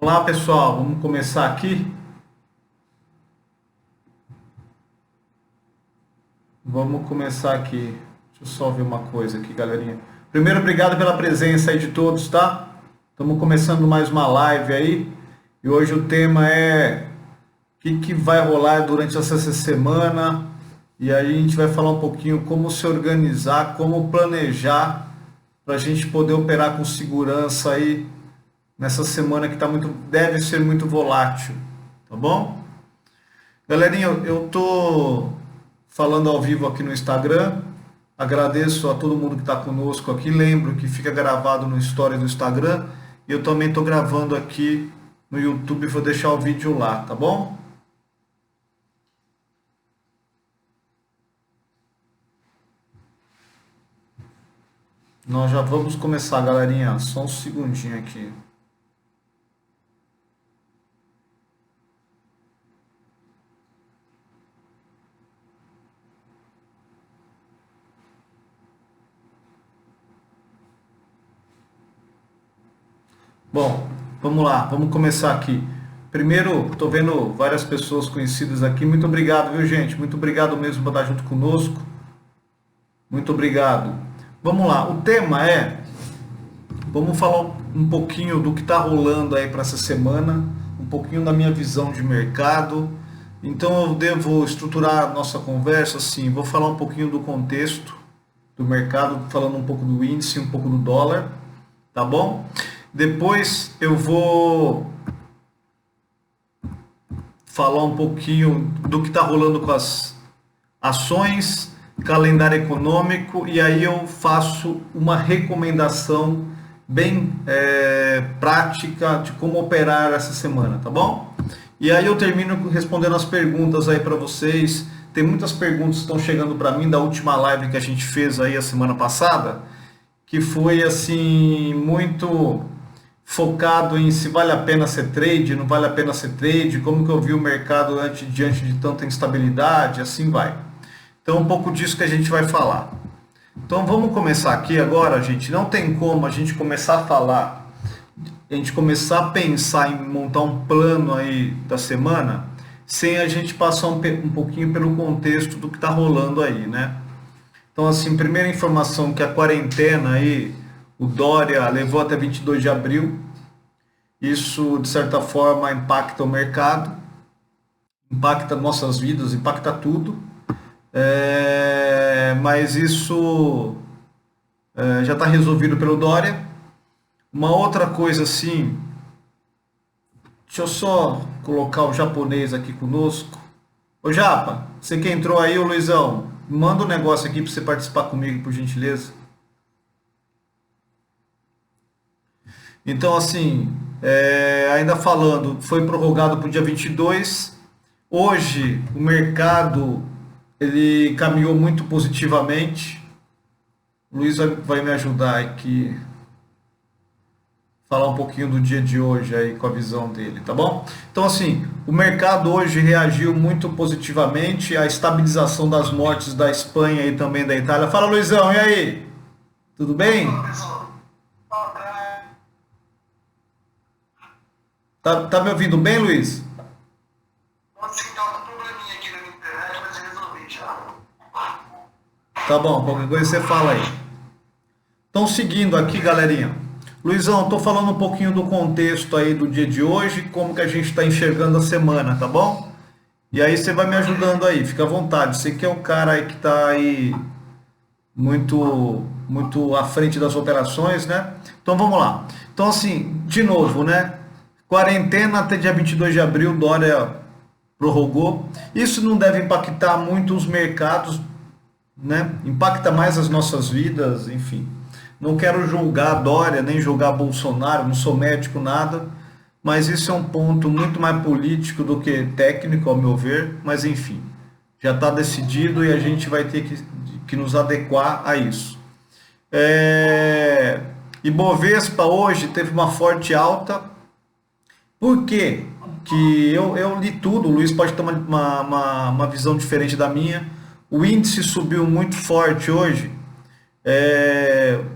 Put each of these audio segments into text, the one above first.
Olá pessoal, vamos começar aqui. Vamos começar aqui. Deixa eu só ver uma coisa aqui, galerinha. Primeiro, obrigado pela presença aí de todos, tá? Estamos começando mais uma live aí. E hoje o tema é o que vai rolar durante essa semana. E aí a gente vai falar um pouquinho como se organizar, como planejar para a gente poder operar com segurança aí nessa semana que deve ser muito volátil, tá bom? Galerinha, eu tô falando ao vivo aqui no Instagram. Agradeço a todo mundo que está conosco aqui. Lembro que fica gravado no story do Instagram. E eu também estou gravando aqui no YouTube. Vou deixar o vídeo lá, tá bom? Nós já vamos começar, galerinha. Só um segundinho aqui. Bom, vamos lá, vamos começar aqui. Primeiro, estou vendo várias pessoas conhecidas aqui. Muito obrigado, viu, gente? Muito obrigado mesmo por estar junto conosco. Muito obrigado. Vamos lá, o tema vamos falar um pouquinho do que está rolando aí para essa semana, um pouquinho da minha visão de mercado. Então eu devo estruturar a nossa conversa assim, vou falar um pouquinho do contexto do mercado, falando um pouco do índice, um pouco do dólar, tá bom? Depois eu vou falar um pouquinho do que está rolando com as ações, calendário econômico, e aí eu faço uma recomendação bem prática de como operar essa semana, tá bom? E aí eu termino respondendo as perguntas aí para vocês. Tem muitas perguntas que estão chegando para mim da última live que a gente fez aí a semana passada, que foi assim muito focado em se vale a pena ser trade, não vale a pena ser trade, como que eu vi o mercado diante de tanta instabilidade, assim vai. Então um pouco disso que a gente vai falar. Então vamos começar aqui agora, gente. Não tem como a gente começar a falar, a gente começar a pensar em montar um plano aí da semana, sem a gente passar um pouquinho pelo contexto do que está rolando aí, né? Então assim, primeira informação que a quarentena aí, o Dória levou até 22 de abril. Isso, de certa forma, impacta o mercado, impacta nossas vidas, impacta tudo. Mas isso já está resolvido pelo Dória. Uma outra coisa assim, deixa eu só colocar o japonês aqui conosco. Ô Japa, você que entrou aí, ô Luizão, manda um negócio aqui para você participar comigo, por gentileza. Então, assim, ainda falando, foi prorrogado para o dia 22. Hoje, o mercado ele caminhou muito positivamente. O Luiz vai me ajudar aqui, falar um pouquinho do dia de hoje aí com a visão dele, tá bom? Então, assim, o mercado hoje reagiu muito positivamente à estabilização das mortes da Espanha e também da Itália. Fala, Luizão, e aí? Tudo bem? Tá me ouvindo bem, Luiz? Sim, tá um probleminha aqui na minha internet, mas eu resolvi já. Tá bom, qualquer coisa você fala aí. Então, seguindo aqui, galerinha. Luizão, tô falando um pouquinho do contexto aí do dia de hoje, como que a gente está enxergando a semana, tá bom? E aí você vai me ajudando aí, fica à vontade. Você que é o cara aí que tá aí muito à frente das operações, né? Então vamos lá. Então assim, de novo, né? Quarentena até dia 22 de abril, Dória prorrogou. Isso não deve impactar muito os mercados, né? Impacta mais as nossas vidas, enfim. Não quero julgar Dória, nem julgar Bolsonaro, não sou médico, nada, mas isso é um ponto muito mais político do que técnico, ao meu ver, mas enfim, já está decidido e a gente vai ter que nos adequar a isso. Ibovespa hoje teve uma forte alta. Por quê? Que eu li tudo, o Luiz pode ter uma visão diferente da minha. O índice subiu muito forte hoje,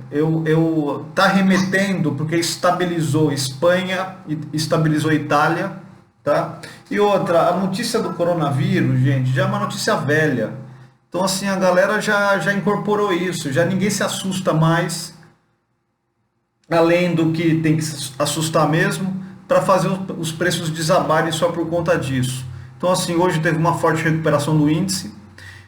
Eu tá remetendo porque estabilizou Espanha e estabilizou Itália, tá? E outra, a notícia do coronavírus, gente, já é uma notícia velha. Então assim, a galera já incorporou isso, já ninguém se assusta mais, além do que tem que se assustar mesmo, para fazer os preços desabarem só por conta disso. Então assim, hoje teve uma forte recuperação do índice.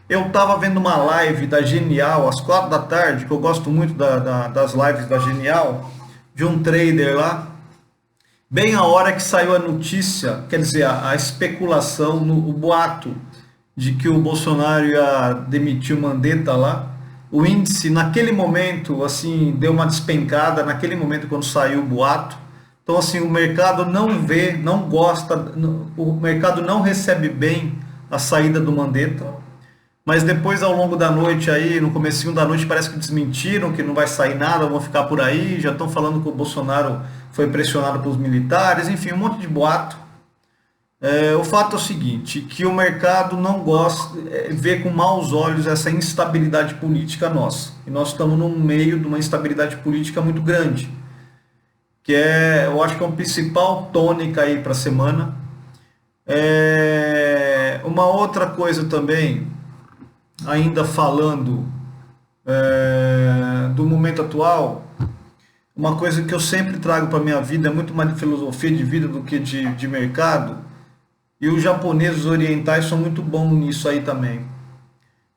Eu estava vendo uma live da Genial às 4 da tarde, que eu gosto muito das lives da Genial, de um trader lá, bem a hora que saiu a notícia, quer dizer, a especulação, o boato de que o Bolsonaro ia demitir o Mandetta lá. O índice, naquele momento, assim, deu uma despencada, naquele momento quando saiu o boato. Então, assim, o mercado não vê, não gosta, o mercado não recebe bem a saída do Mandetta. Mas depois, ao longo da noite aí, no comecinho da noite, parece que desmentiram, que não vai sair nada, vão ficar por aí, já estão falando que o Bolsonaro foi pressionado pelos militares, enfim, um monte de boato. O fato é o seguinte, que o mercado não gosta, vê com maus olhos essa instabilidade política nossa. E nós estamos no meio de uma instabilidade política muito grande, que eu acho que é uma principal tônica aí para a semana. Uma outra coisa também, ainda falando do momento atual, uma coisa que eu sempre trago para a minha vida, é muito mais de filosofia de vida do que de mercado, e os japoneses orientais são muito bons nisso aí também.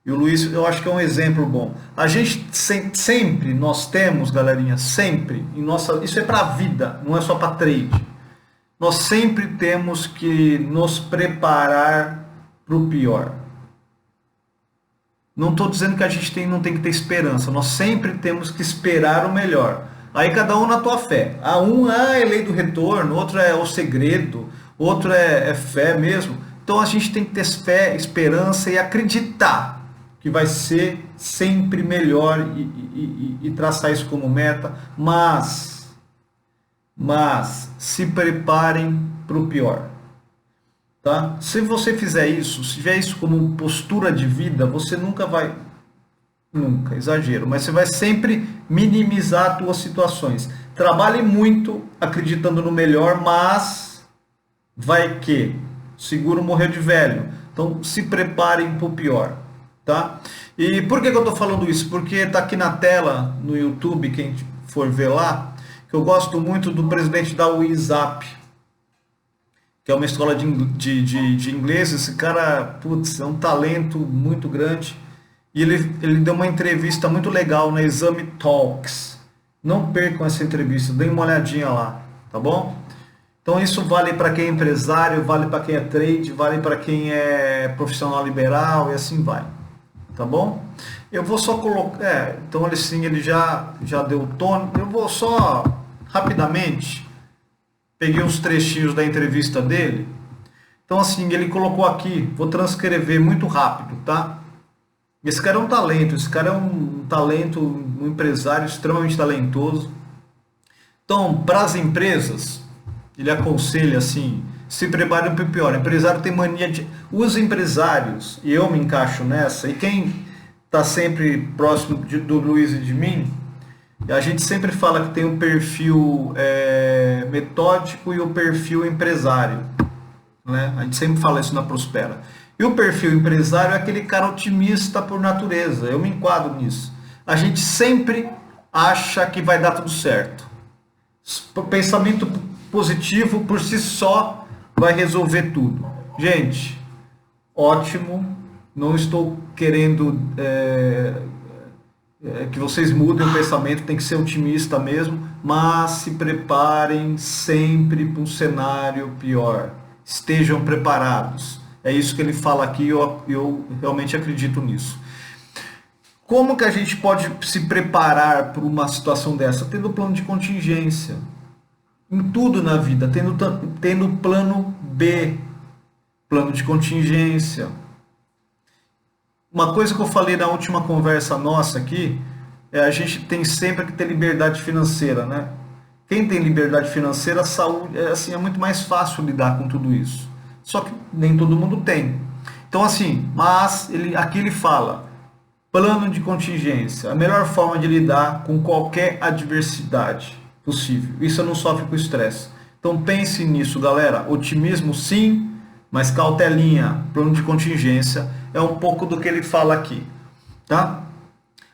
E o Luiz, eu acho que é um exemplo bom. A gente sempre, nós temos, galerinha, sempre, isso é para a vida, não é só para trade. Nós sempre temos que nos preparar para o pior. Não estou dizendo que a gente não tem que ter esperança, nós sempre temos que esperar o melhor. Aí cada um na tua fé. É lei do retorno, outro é o segredo, outro é fé mesmo. Então a gente tem que ter fé, esperança e acreditar que vai ser sempre melhor e traçar isso como meta. Mas se preparem para o pior. Tá? Se você fizer isso, se tiver isso como postura de vida, você nunca, exagero, mas você vai sempre minimizar as tuas situações. Trabalhe muito acreditando no melhor, mas vai que seguro morrer de velho. Então se preparem para o pior, tá? E por que eu estou falando isso? Porque está aqui na tela, no YouTube, quem for ver lá, que eu gosto muito do presidente da WhatsApp, que é uma escola de inglês. Esse cara, putz, é um talento muito grande. E ele deu uma entrevista muito legal na Exame Talks. Não percam essa entrevista, deem uma olhadinha lá, tá bom? Então isso vale para quem é empresário, vale para quem é trade, vale para quem é profissional liberal e assim vai, tá bom? Eu vou só colocar, então ele já deu o tom. Eu vou só rapidamente peguei uns trechinhos da entrevista dele. Então assim, ele colocou aqui, vou transcrever muito rápido, tá? Esse cara é um talento, um empresário extremamente talentoso. Então, para as empresas, ele aconselha assim, se preparem para o pior. O empresário tem mania de... Os empresários, e eu me encaixo nessa, e quem está sempre próximo do Luiz e de mim, a gente sempre fala que tem o perfil metódico e o perfil empresário, né? A gente sempre fala isso na Prospera. E o perfil empresário é aquele cara otimista por natureza. Eu me enquadro nisso. A gente sempre acha que vai dar tudo certo. O pensamento positivo por si só vai resolver tudo. Gente, ótimo. Não estou querendo que vocês mudem o pensamento, tem que ser otimista mesmo, mas se preparem sempre para um cenário pior. Estejam preparados. É isso que ele fala aqui, eu realmente acredito nisso. Como que a gente pode se preparar para uma situação dessa? Tendo plano de contingência. Em tudo na vida, tendo plano B, plano de contingência. Uma coisa que eu falei na última conversa nossa aqui, a gente tem sempre que ter liberdade financeira, né? Quem tem liberdade financeira, a saúde, é muito mais fácil lidar com tudo isso. Só que nem todo mundo tem. Então assim, mas aqui ele fala, Plano de contingência, a melhor forma de lidar com qualquer adversidade possível. Isso não sofre com estresse. Então pense nisso, galera. Otimismo sim, mas cautelinha. Plano de contingência é um pouco do que ele fala aqui, tá?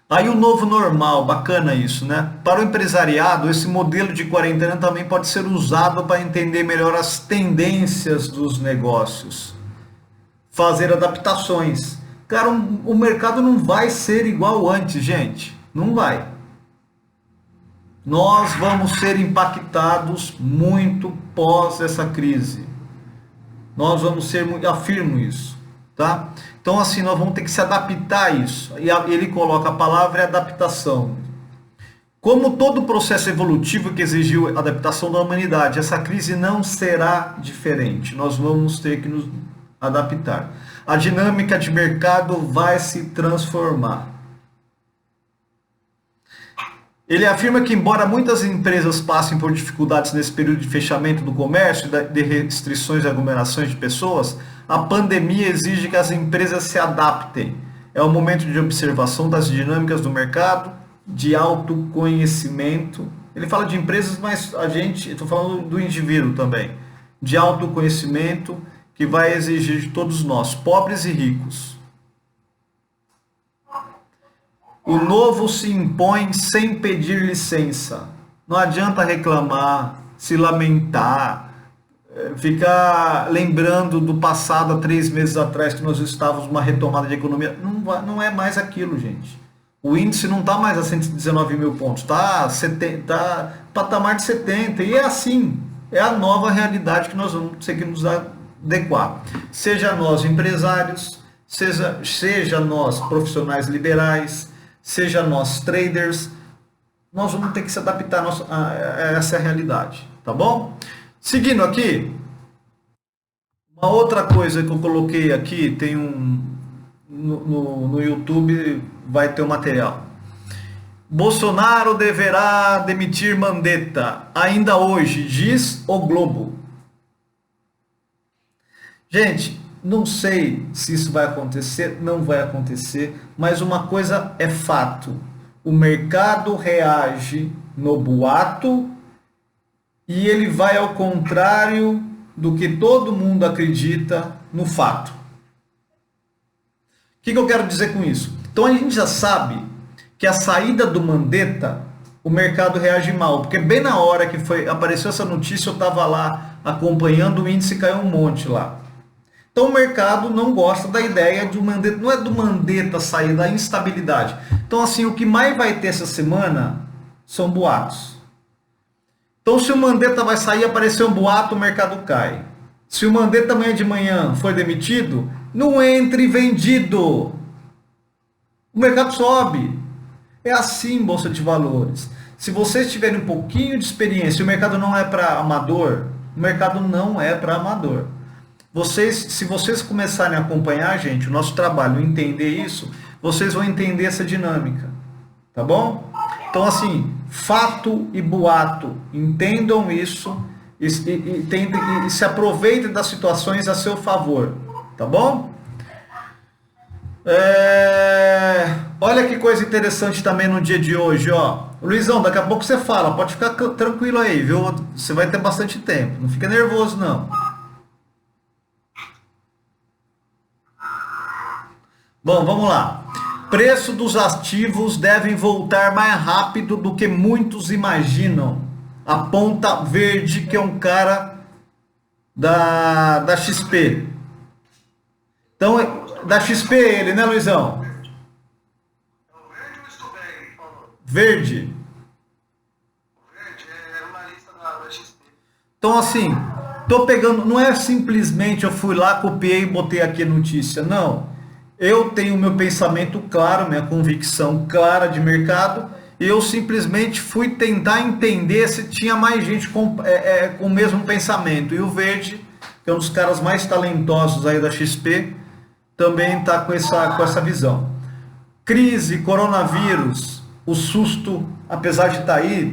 Aí o novo normal, bacana isso, né? Para o empresariado, esse modelo de quarentena também pode ser usado para entender melhor as tendências dos negócios, fazer adaptações. Cara, o mercado não vai ser igual antes, gente. Não vai. Nós vamos ser impactados muito pós essa crise. Nós vamos ser, afirmo isso, tá? Então, assim, nós vamos ter que se adaptar a isso. E ele coloca a palavra adaptação. Como todo processo evolutivo que exigiu adaptação da humanidade, essa crise não será diferente. Nós vamos ter que nos adaptar. A dinâmica de mercado vai se transformar. Ele afirma que, embora muitas empresas passem por dificuldades nesse período de fechamento do comércio, de restrições e aglomerações de pessoas, a pandemia exige que as empresas se adaptem. É um momento de observação das dinâmicas do mercado, de autoconhecimento. Ele fala de empresas, mas estou falando do indivíduo também. De autoconhecimento que vai exigir de todos nós, pobres e ricos. O novo se impõe sem pedir licença. Não adianta reclamar, se lamentar, ficar lembrando do passado há 3 meses atrás que nós estávamos numa retomada de economia. Não é mais aquilo, gente. O índice não está mais a 119 mil pontos, está patamar de 70. E é assim, é a nova realidade que nós vamos ter que nos adequar. Seja nós empresários, seja nós profissionais liberais, seja nós traders, nós vamos ter que se adaptar a essa realidade, tá bom? Seguindo aqui, uma outra coisa que eu coloquei aqui, tem no YouTube, vai ter o material. Bolsonaro deverá demitir Mandetta ainda hoje, diz o Globo. Gente, não sei se isso vai acontecer, não vai acontecer, mas uma coisa é fato. O mercado reage no boato e ele vai ao contrário do que todo mundo acredita no fato. O que eu quero dizer com isso? Então a gente já sabe que a saída do Mandetta, o mercado reage mal, porque bem na hora que apareceu essa notícia, eu estava lá acompanhando, o índice caiu um monte lá. Então o mercado não gosta da ideia do Mandetta, não é do Mandetta sair, da instabilidade. Então assim, o que mais vai ter essa semana são boatos. Então se o Mandetta vai sair, aparecer um boato, o mercado cai. Se o Mandetta amanhã de manhã for demitido, não entre vendido. O mercado sobe. É assim, Bolsa de Valores. Se vocês tiverem um pouquinho de experiência, o mercado não é para amador, o mercado não é para amador. Se vocês começarem a acompanhar, gente, o nosso trabalho, entender isso, vocês vão entender essa dinâmica, tá bom? Então, assim, fato e boato, entendam isso e se aproveitem das situações a seu favor, tá bom? Olha que coisa interessante também no dia de hoje, ó. Luizão, daqui a pouco você fala, pode ficar tranquilo aí, viu? Você vai ter bastante tempo, não fica nervoso não. Bom, vamos lá. Preço dos ativos devem voltar mais rápido do que muitos imaginam. Aponta Verde, que é um cara da XP. Então, da XP ele, né, Luizão? Verde ou estudei? Verde. Verde é uma lista da XP. Então, assim, tô pegando, não é simplesmente eu fui lá, copiei e botei aqui a notícia, não. Eu tenho meu pensamento claro, minha convicção clara de mercado, e eu simplesmente fui tentar entender se tinha mais gente com o mesmo pensamento. E o Verde, que é um dos caras mais talentosos aí da XP, também está com essa visão. Crise, coronavírus, o susto, apesar de estar aí,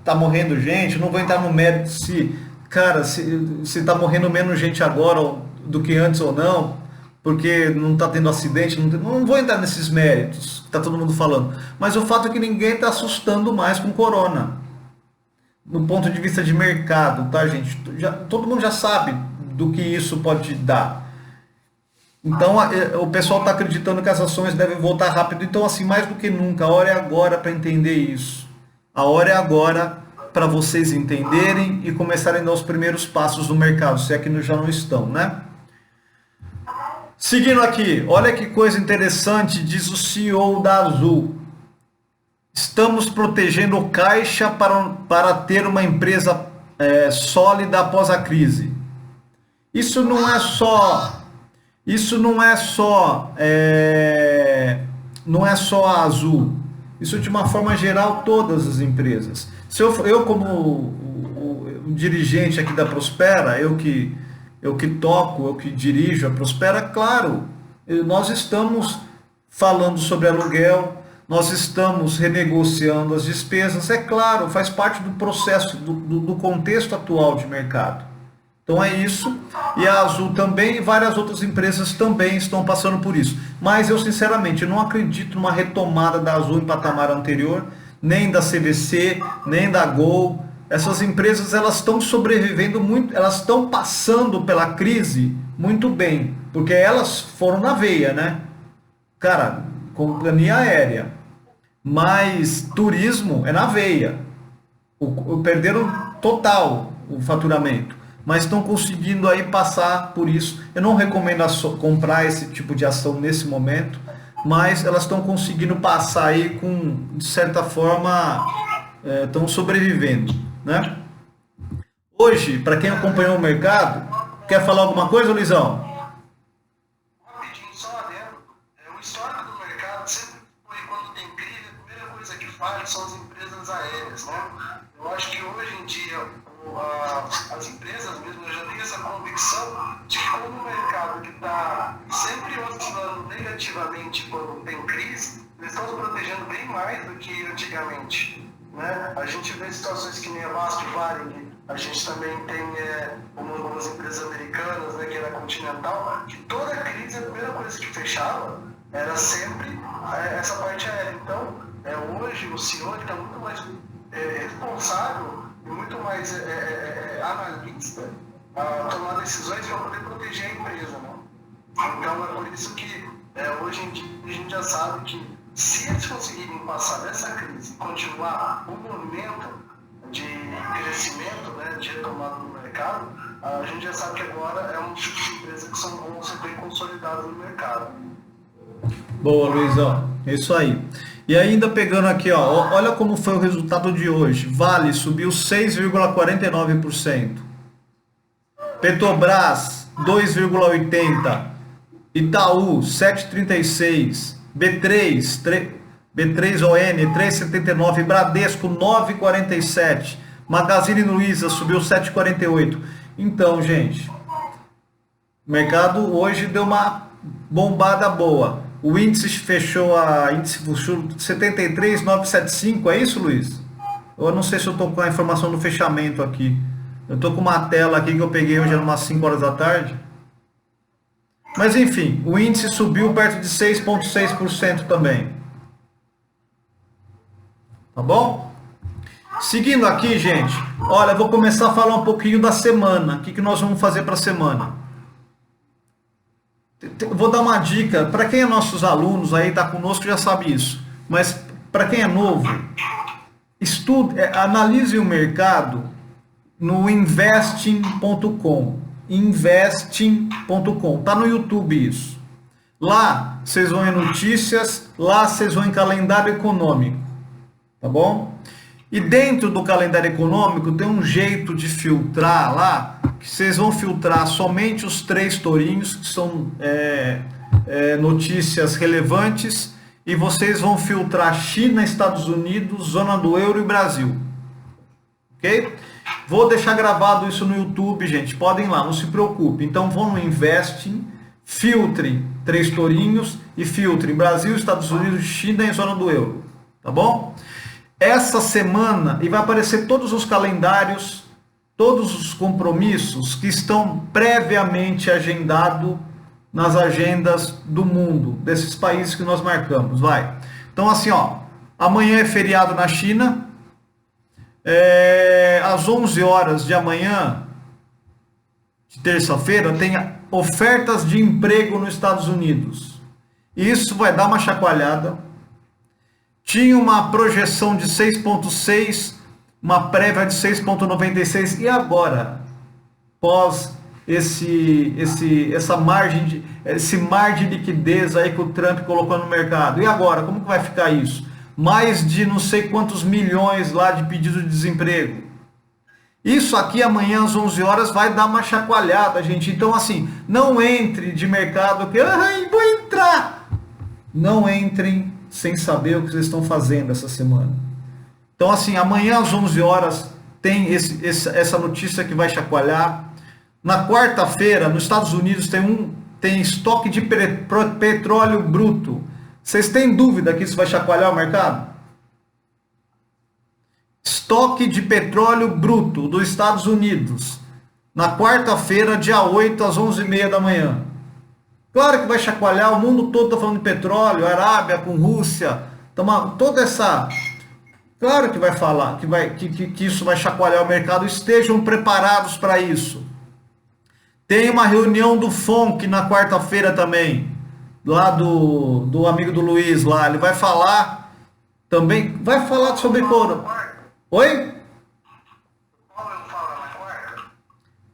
tá morrendo gente, não vou entrar no mérito se está morrendo menos gente agora do que antes ou não. porque não está tendo acidente, não vou entrar nesses méritos que está todo mundo falando, mas o fato é que ninguém está assustando mais com corona, no ponto de vista de mercado, tá, gente? Todo mundo já sabe do que isso pode dar. Então o pessoal está acreditando que as ações devem voltar rápido. Então, assim, mais do que nunca, a hora é agora para entender isso. A hora é agora para vocês entenderem e começarem a dar os primeiros passos no mercado, se é que já não estão, né? Seguindo aqui, olha que coisa interessante, diz o CEO da Azul. Estamos protegendo o caixa para ter uma empresa sólida após a crise. Isso não é só a Azul. Isso de uma forma geral todas as empresas. Se eu como o dirigente aqui da Prospera, eu que toco, eu que dirijo a Prospera, claro, nós estamos falando sobre aluguel, nós estamos renegociando as despesas, é claro, faz parte do processo, do contexto atual de mercado. Então é isso, e a Azul também e várias outras empresas também estão passando por isso. Mas eu sinceramente não acredito numa retomada da Azul em patamar anterior, nem da CVC, nem da Gol. Essas empresas elas estão sobrevivendo muito, elas estão passando pela crise muito bem, porque elas foram na veia, né? Cara, companhia aérea, mas turismo é na veia. Perderam total o faturamento, mas estão conseguindo aí passar por isso. Eu não recomendo comprar esse tipo de ação nesse momento, mas elas estão conseguindo passar aí com, de certa forma, estão sobrevivendo, né? Hoje, para quem acompanhou o mercado, quer falar alguma coisa, Luizão? Rapidinho, só adendo. O histórico do mercado sempre foi, quando tem crise, a primeira coisa que faz são as empresas aéreas, né? Eu acho que hoje em dia as empresas mesmo, eu já tenho essa convicção de que como o mercado que está sempre oscilando negativamente quando tem crise, eles estão se protegendo bem mais do que antigamente, né? A gente vê situações que nem a Vasco e Varig, a gente também tem algumas empresas americanas, né, que era Continental, que toda crise, a primeira coisa que fechava era sempre essa parte aérea. Então, hoje o senhor está muito mais responsável e muito mais analista a tomar decisões para poder proteger a empresa, né? Então é por isso que hoje em dia a gente já sabe que se eles conseguirem passar dessa crise e continuar o movimento de crescimento, né, de retomada no mercado, a gente já sabe que agora é um tipo de empresa que vão ser bem consolidadas no mercado. Boa, Luizão, é isso aí. E ainda pegando aqui, ó, olha como foi o resultado de hoje. Vale subiu 6,49%. Petrobras 2,80%. Itaú 7,36%. B3ON 3,79%. Bradesco 9,47%. Magazine Luiza subiu 7,48%. Então, gente, o mercado hoje deu uma bombada boa. O índice fechou 73,975, é isso, Luiz? Eu não sei se eu estou com a informação do fechamento aqui. Eu estou com uma tela aqui que eu peguei hoje, era umas 5 horas da tarde. Mas enfim, o índice subiu perto de 6,6% também. Tá bom? Seguindo aqui, gente, olha, eu vou começar a falar um pouquinho da semana. O que nós vamos fazer para a semana? Vou dar uma dica, para quem é nossos alunos aí, está conosco, já sabe isso. Mas para quem é novo, estude, analise o mercado no investing.com. Investing.com. Tá no YouTube isso. Lá vocês vão em notícias, lá vocês vão em calendário econômico. Tá bom? E dentro do calendário econômico tem um jeito de filtrar lá, que vocês vão filtrar somente os 3 tourinhos, que são notícias relevantes, e vocês vão filtrar China, Estados Unidos, zona do euro e Brasil. Ok? Vou deixar gravado isso no YouTube, gente. Podem ir lá, não se preocupe. Então vão no Investing, filtrem 3 tourinhos e filtrem Brasil, Estados Unidos, China e zona do euro. Tá bom? Essa semana, e vai aparecer todos os calendários, todos os compromissos que estão previamente agendados nas agendas do mundo, desses países que nós marcamos, vai. Então assim, ó, amanhã é feriado na China, às 11 horas de amanhã, de terça-feira, tem ofertas de emprego nos Estados Unidos. Isso vai dar uma chacoalhada. Tinha uma projeção de 6,6, uma prévia de 6,96, e agora, pós esse mar de liquidez aí que o Trump colocou no mercado, e agora, como que vai ficar isso? Mais de não sei quantos milhões lá de pedidos de desemprego. Isso aqui amanhã às 11 horas vai dar uma chacoalhada, gente. Então assim, não entre de mercado que vou entrar. Não entrem sem saber o que vocês estão fazendo essa semana. Então assim, amanhã às 11 horas tem essa notícia que vai chacoalhar. Na quarta-feira, nos Estados Unidos, tem estoque de petróleo bruto. Vocês têm dúvida que isso vai chacoalhar o mercado? Estoque de petróleo bruto dos Estados Unidos. Na quarta-feira, dia 8, às 11h30 da manhã. Claro que vai chacoalhar, o mundo todo está falando de petróleo, Arábia com Rússia, toda essa... Claro que vai falar, que isso vai chacoalhar o mercado, estejam preparados para isso. Tem uma reunião do FONC na quarta-feira também, lá do amigo do Luiz lá, ele vai falar também, vai falar sobre corona. Oi?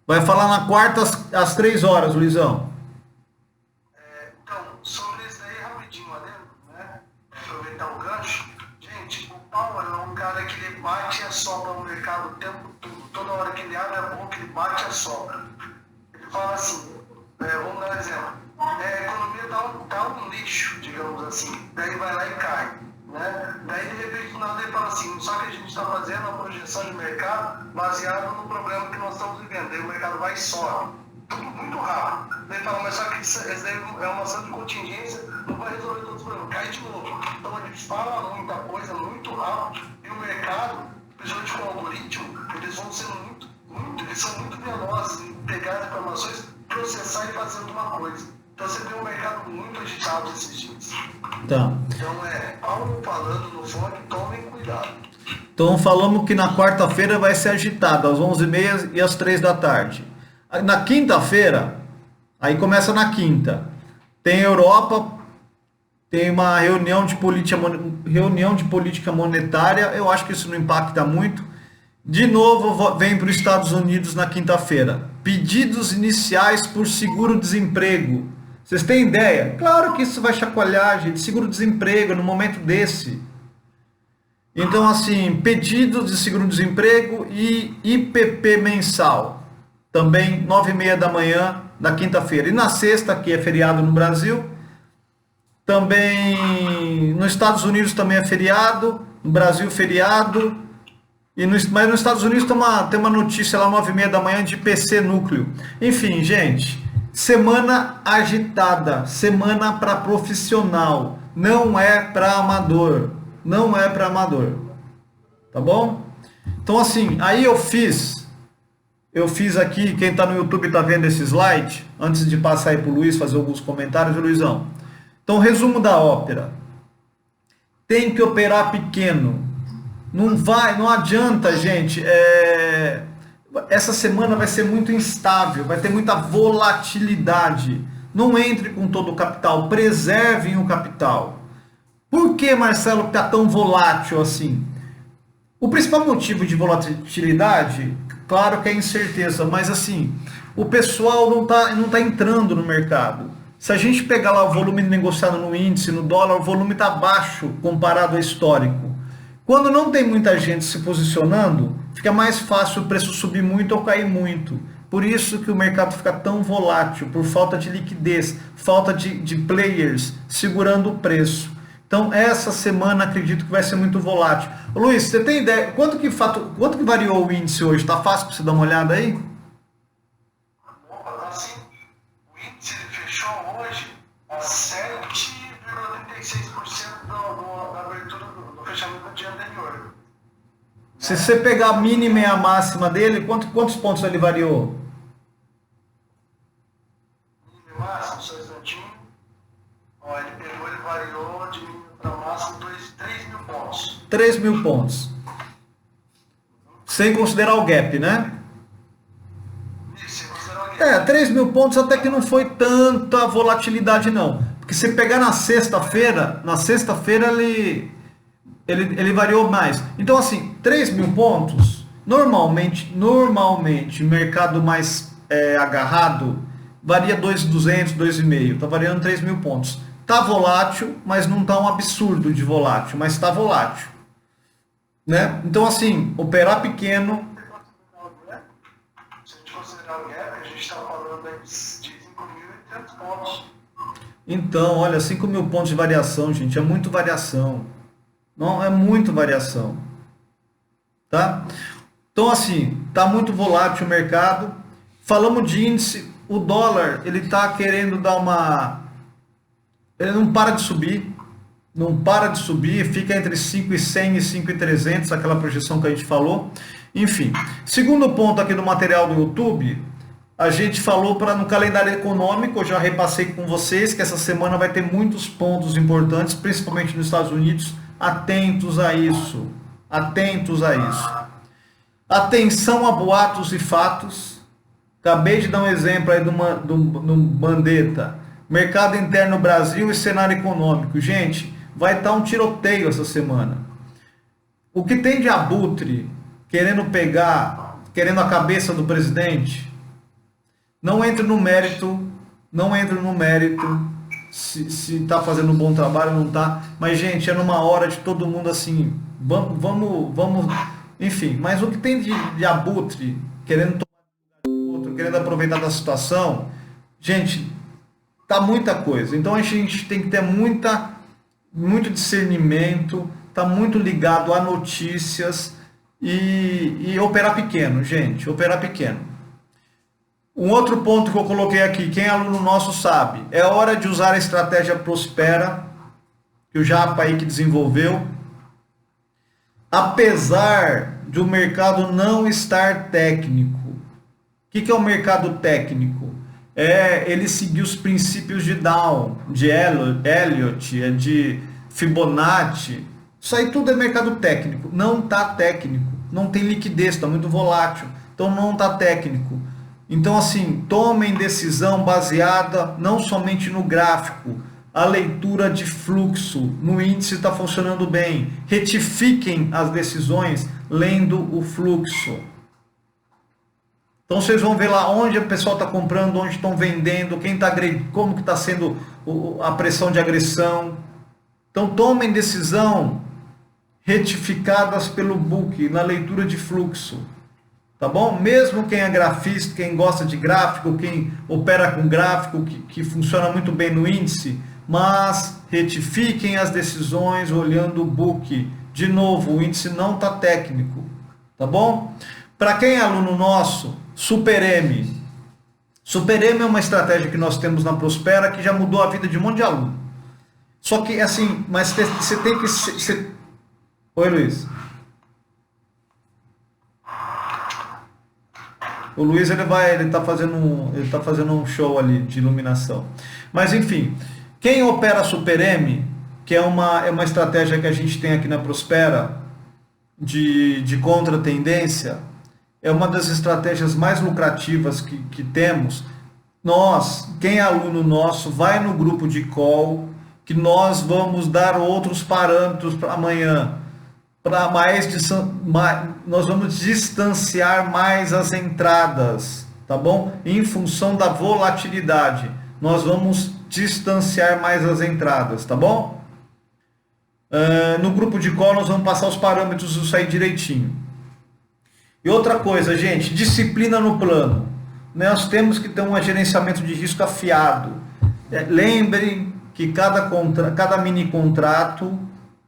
Vai falar na quarta às 3 horas, Luizão. Então, sobre isso aí, rapidinho, né? Aproveitar o gancho. Gente, o Powell é um cara que ele bate e assopra no mercado o tempo todo. Toda hora que ele abre a boca, ele bate e assopra. Ele fala assim, vamos dar um exemplo. A economia tá um lixo, digamos assim. Daí vai lá e cai. Né? Daí de repente nada ele fala assim, só que a gente está fazendo uma projeção de mercado baseado no problema que nós estamos vivendo. Daí o mercado vai e sobe. Tudo muito rápido. Daí ele fala, mas só que isso é uma ação de contingência, não vai resolver todos os problemas. Cai de novo. Então a gente fala muita coisa muito rápido e o mercado, principalmente com o algoritmo, eles vão sendo eles são muito velozes em pegar as informações, processar e fazer alguma coisa. Então você tem um mercado muito agitado esses dias. Tá. Então Paulo falando no fone, tomem cuidado. Então falamos que na quarta-feira vai ser agitado, às 11h30 e às 3 da tarde. Na quinta-feira, aí começa na quinta, tem Europa, tem uma reunião de política monetária, eu acho que isso não impacta muito. De novo, vem para os Estados Unidos na quinta-feira. Pedidos iniciais por seguro-desemprego. Vocês têm ideia? Claro que isso vai chacoalhar, gente. Seguro-desemprego no momento desse. Então, assim, pedidos de seguro-desemprego e IPP mensal. Também 9h30 da manhã da quinta-feira. E na sexta, que é feriado no Brasil, também nos Estados Unidos também é feriado, no Brasil feriado. Mas nos Estados Unidos tem uma notícia lá 9h30 da manhã de IPC núcleo. Enfim, gente, semana agitada, semana para profissional, não é para amador, não é para amador, tá bom? Então assim, aí eu fiz aqui, quem está no YouTube está vendo esse slide, antes de passar aí para o Luiz fazer alguns comentários, Luizão. Então, resumo da ópera, tem que operar pequeno. Não adianta, gente, essa semana vai ser muito instável, vai ter muita volatilidade. Não entre com todo o capital, preservem o capital. Por que, Marcelo, está tão volátil assim? O principal motivo de volatilidade, claro que é incerteza, mas assim, o pessoal não tá entrando no mercado. Se a gente pegar lá o volume negociado no índice, no dólar, o volume está baixo comparado ao histórico. Quando não tem muita gente se posicionando, fica mais fácil o preço subir muito ou cair muito. Por isso que o mercado fica tão volátil, por falta de liquidez, falta de players segurando o preço. Então essa semana acredito que vai ser muito volátil. Luiz, você tem ideia, quanto que variou o índice hoje? Está fácil para você dar uma olhada aí? Assim, o índice fechou hoje a 7,36% da abertura do fechamento do dia anterior. Se você pegar a mínima e a máxima dele, quantos pontos ele variou? Mínima e máxima, 3 mil pontos. Sem considerar o gap, né? 3 mil pontos até que não foi tanta volatilidade não. Porque se pegar na sexta-feira ele variou mais. Então assim, 3 mil pontos, normalmente, mercado mais agarrado, varia 2.200, 2,5, tá variando 3 mil pontos. Tá volátil, mas não tá um absurdo de volátil, mas tá volátil. Né? Então assim, operar pequeno. Se a gente considerar o gap, a gente está falando de 5.800 pontos. Então, olha, 5 mil pontos de variação, gente, é muito variação. Não, é muito variação. Tá? Então, assim, tá muito volátil o mercado. Falamos de índice, o dólar, ele tá querendo dar uma... Ele não para de subir. Não para de subir, fica entre 5.100 e 5.300, aquela projeção que a gente falou. Enfim, segundo ponto aqui do material do YouTube, a gente falou no calendário econômico, eu já repassei com vocês que essa semana vai ter muitos pontos importantes, principalmente nos Estados Unidos. Atentos a isso. Atentos a isso. Atenção a boatos e fatos. Acabei de dar um exemplo aí do Mandetta. Mercado interno Brasil e cenário econômico. Gente, vai estar um tiroteio essa semana. O que tem de abutre querendo a cabeça do presidente, não entre no mérito, se está fazendo um bom trabalho ou não está, mas gente, é numa hora de todo mundo assim, vamos, enfim, mas o que tem de abutre querendo tomar outro, querendo aproveitar da situação, gente, tá muita coisa, então a gente tem que ter muito discernimento, tá muito ligado a notícias e operar pequeno, gente, operar pequeno. Um outro ponto que eu coloquei aqui, quem é aluno nosso sabe, é hora de usar a estratégia Prospera, que o Japa aí que desenvolveu. Apesar de o mercado não estar técnico. O que é o mercado técnico? Ele seguir os princípios de Dow, de Elliott, de Fibonacci. Isso aí tudo é mercado técnico. Não está técnico. Não tem liquidez, está muito volátil. Então não está técnico. Então assim, tomem decisão baseada não somente no gráfico. A leitura de fluxo no índice está funcionando bem. Retifiquem as decisões lendo o fluxo. Então vocês vão ver lá onde o pessoal está comprando, onde estão vendendo, quem está agredindo, como que está sendo a pressão de agressão. Então tomem decisão retificadas pelo book, na leitura de fluxo. Tá bom? Mesmo quem é grafista, quem gosta de gráfico, quem opera com gráfico, que funciona muito bem no índice, mas retifiquem as decisões olhando o book. De novo, o índice não está técnico. Tá bom? Para quem é aluno nosso, Super M. Super M é uma estratégia que nós temos na Prospera que já mudou a vida de um monte de aluno. Só que assim, mas você tem que... Oi, Luiz. O Luiz ele tá fazendo um show ali de iluminação. Mas enfim, quem opera Super M, que é uma estratégia que a gente tem aqui na Prospera de contra-tendência, é uma das estratégias mais lucrativas que temos. Quem é aluno nosso, vai no grupo de call, que nós vamos dar outros parâmetros para amanhã. Nós vamos distanciar mais as entradas, tá bom? Em função da volatilidade, nós vamos distanciar mais as entradas, tá bom? No grupo de call nós vamos passar os parâmetros e sair direitinho. E outra coisa, gente, disciplina no plano. Nós temos que ter um gerenciamento de risco afiado. Lembrem que cada mini contrato,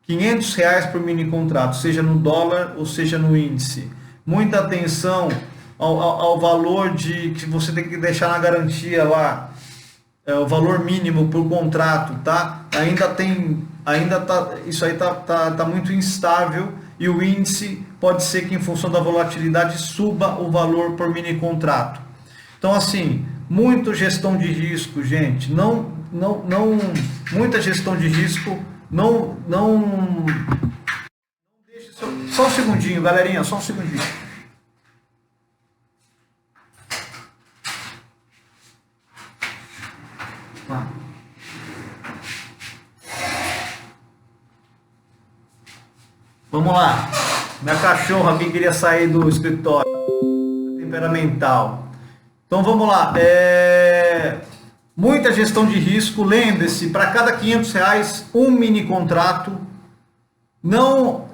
R$500 por mini contrato, seja no dólar ou seja no índice. Muita atenção ao valor que você tem que deixar na garantia lá, o valor mínimo por contrato, tá? Isso aí tá muito instável e o índice pode ser que em função da volatilidade suba o valor por mini contrato. Então assim, muita gestão de risco, gente, muita gestão de risco. Não Só um segundinho, galerinha, só um segundinho. Tá. Vamos lá. Minha cachorra aqui queria sair do escritório. Temperamental. Então vamos lá. Muita gestão de risco. Lembre-se, para cada R$ 500, um mini contrato. Não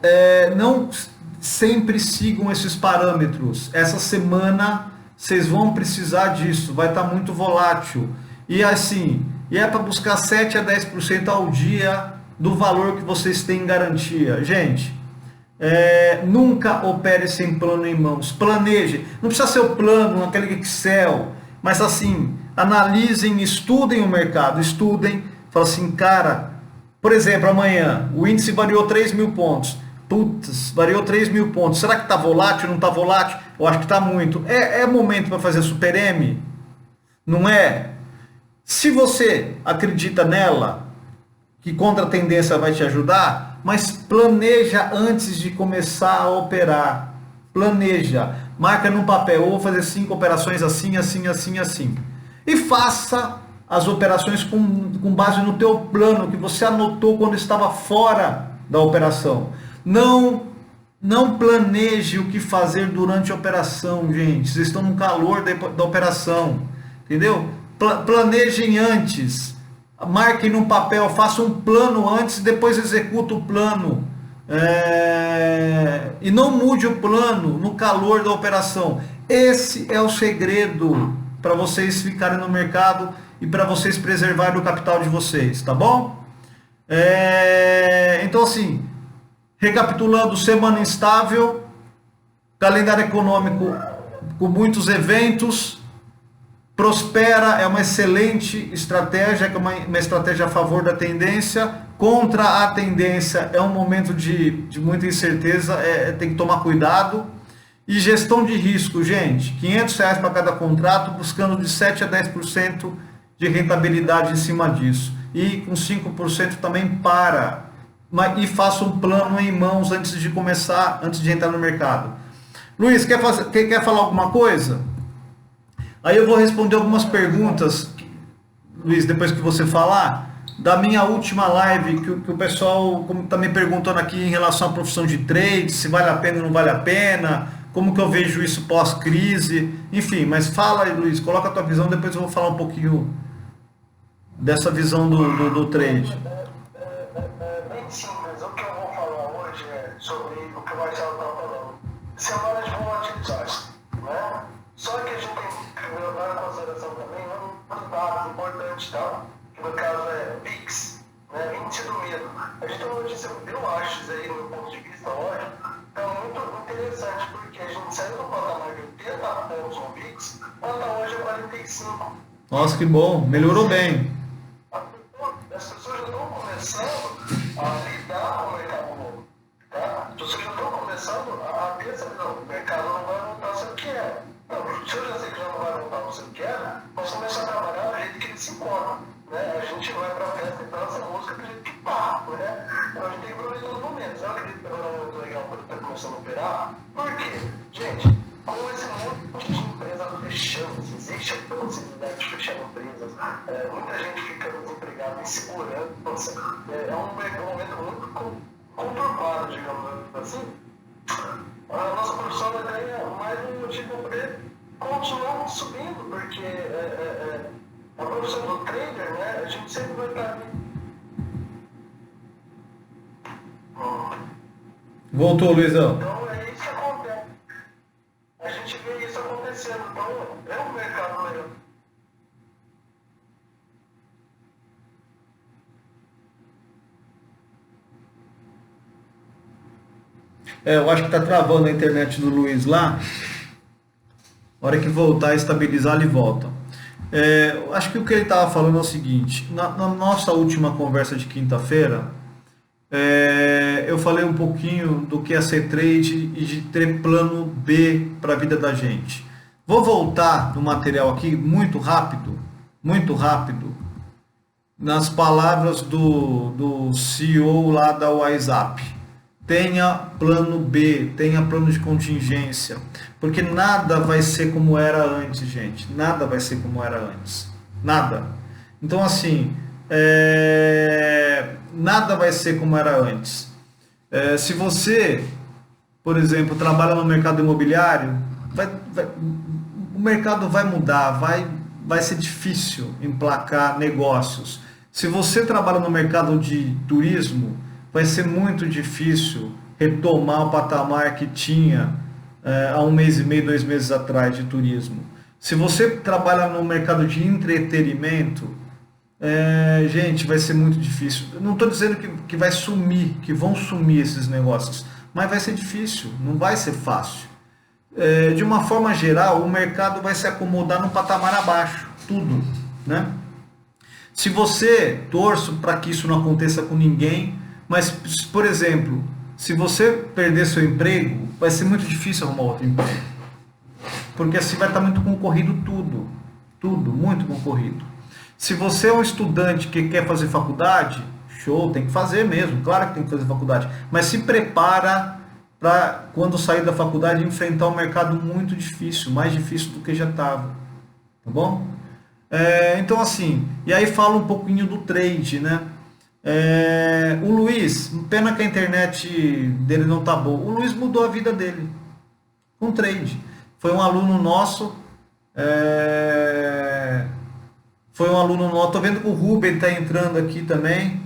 sempre sigam esses parâmetros. Essa semana vocês vão precisar disso. Vai estar muito volátil. E assim, é para buscar 7 a 10% ao dia do valor que vocês têm em garantia. Gente, nunca opere sem plano em mãos. Planeje. Não precisa ser o plano naquele Excel, mas assim, analisem, estudem o mercado, estudem. Fala assim, cara, por exemplo, amanhã o índice variou 3.000 pontos. Putz, variou 3.000 pontos. Será que está volátil? Não está volátil? Eu acho que está muito. É momento para fazer Super M? Não é? Se você acredita nela, que contra a tendência vai te ajudar, mas planeja antes de começar a operar. Planeja. Marca num papel, ou vou fazer 5 operações assim, assim, assim, assim. E faça as operações com base no teu plano, que você anotou quando estava fora da operação. Não planeje o que fazer durante a operação, gente. Vocês estão no calor da operação. Entendeu? Planejem antes. Marquem no papel, façam um plano antes e depois executa o plano. E não mude o plano no calor da operação. Esse é o segredo para vocês ficarem no mercado e para vocês preservarem o capital de vocês, tá bom? Então assim, recapitulando, semana instável, calendário econômico com muitos eventos. Prospera é uma excelente estratégia, é uma estratégia a favor da tendência. Contra a tendência é um momento de muita incerteza, tem que tomar cuidado. E gestão de risco, gente, R$500 para cada contrato, buscando de 7 a 10% de rentabilidade em cima disso. E com 5% também para. E faça um plano em mãos antes de começar, antes de entrar no mercado. Luiz, quer falar alguma coisa? Aí eu vou responder algumas perguntas, Luiz, depois que você falar, da minha última live, que o pessoal está me perguntando aqui em relação à profissão de trade, se vale a pena ou não vale a pena, como que eu vejo isso pós-crise, enfim, mas fala aí, Luiz, coloca a tua visão, depois eu vou falar um pouquinho dessa visão do trade. Bem simples, o que eu vou falar hoje é sobre o que o Marcelo está falando. Semanas volatilizadas, né? Só que a gente tem que levar em consideração também um dado importante, tá? Que no caso é VIX, né? Índice do medo. A gente tem uma notícia, eu acho, isso aí, do meu ponto de vista, lógico, é muito interessante, porque a gente saiu do patamar de 80 pontos no VIX, quando hoje é 45. Nossa, que bom, melhorou bem. As pessoas já estão começando a lidar com o mercado novo, tá? As pessoas já estão começando a ter essa visão, o mercado não vai voltar a ser o que era. Não, se eu já sei que já não vai voltar a ser o que era, nós começamos a trabalhar do jeito que ele se encontra, né? A gente vai pra festa e dança música do jeito que tá, né? Então a gente tem que aproveitar os momentos. Eu acredito que é um momento legal quando está começando a operar. Por quê? Gente, com esse monte de empresa fechando, existe a possibilidade de fechar empresas, muita gente fica desempregada, insegurança, é um momento muito conturbado, digamos assim. A nossa profissão vai ter mais um motivo para poder continuar subindo, porque a profissão do trader, né, a gente sempre vai estar ali. Voltou, Luizão. Então é isso que acontece. A gente vê isso acontecendo. Então é um mercado legal. Eu acho que está travando a internet do Luiz lá. Na hora que voltar, estabilizar, ele volta. Acho que o que ele estava falando é o seguinte. Na nossa última conversa de quinta-feira, eu falei um pouquinho do que é ser trade e de ter plano B para a vida da gente. Vou voltar no material aqui muito rápido, nas palavras do CEO lá da WhatsApp. tenha plano B, tenha plano de contingência, porque nada vai ser como era antes, gente. Nada vai ser como era antes. Nada. Então, assim, nada vai ser como era antes. Se você, por exemplo, trabalha no mercado imobiliário, o mercado vai mudar, vai ser difícil emplacar negócios. Se você trabalha no mercado de turismo, vai ser muito difícil retomar o patamar que tinha há 1 mês e meio, 2 meses atrás de turismo. Se você trabalha no mercado de entretenimento, gente, vai ser muito difícil. Eu não estou dizendo que vai sumir, que vão sumir esses negócios, mas vai ser difícil, não vai ser fácil. De uma forma geral, o mercado vai se acomodar no patamar abaixo, tudo, né? Se você, torço para que isso não aconteça com ninguém, mas, por exemplo, se você perder seu emprego, vai ser muito difícil arrumar outro emprego, porque assim vai estar muito concorrido tudo, muito concorrido. Se você é um estudante que quer fazer faculdade, show, tem que fazer mesmo, claro que tem que fazer faculdade, mas se prepara para, quando sair da faculdade, enfrentar um mercado muito difícil, mais difícil do que já estava, tá bom? Então, assim, e aí fala um pouquinho do trade, né? O Luiz, pena que a internet dele não tá boa. O Luiz mudou a vida dele com trade. Foi um aluno nosso. Tô vendo que o Rubem tá entrando aqui também.